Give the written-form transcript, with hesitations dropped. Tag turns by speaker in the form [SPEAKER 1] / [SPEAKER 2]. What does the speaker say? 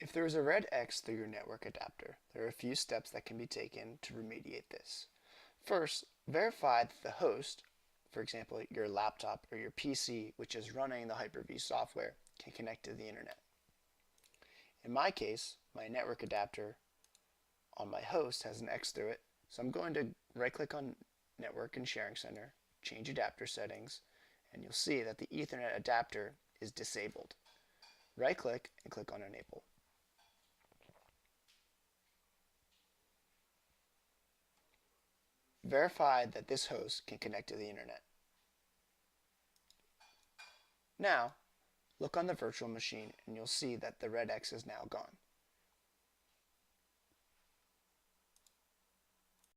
[SPEAKER 1] If there is a red X through your network adapter, there are a few steps that can be taken to remediate this. First, verify that the host, for example your laptop or your PC which is running the Hyper-V software, can connect to the internet. In my case, my network adapter on my host has an X through it, so I'm going to right click on Network and Sharing Center, change adapter settings, and you'll see that the Ethernet adapter is disabled. Right click and click on Enable. Verify that this host can connect to the internet. Now, look on the virtual machine and you'll see that the red X is now gone.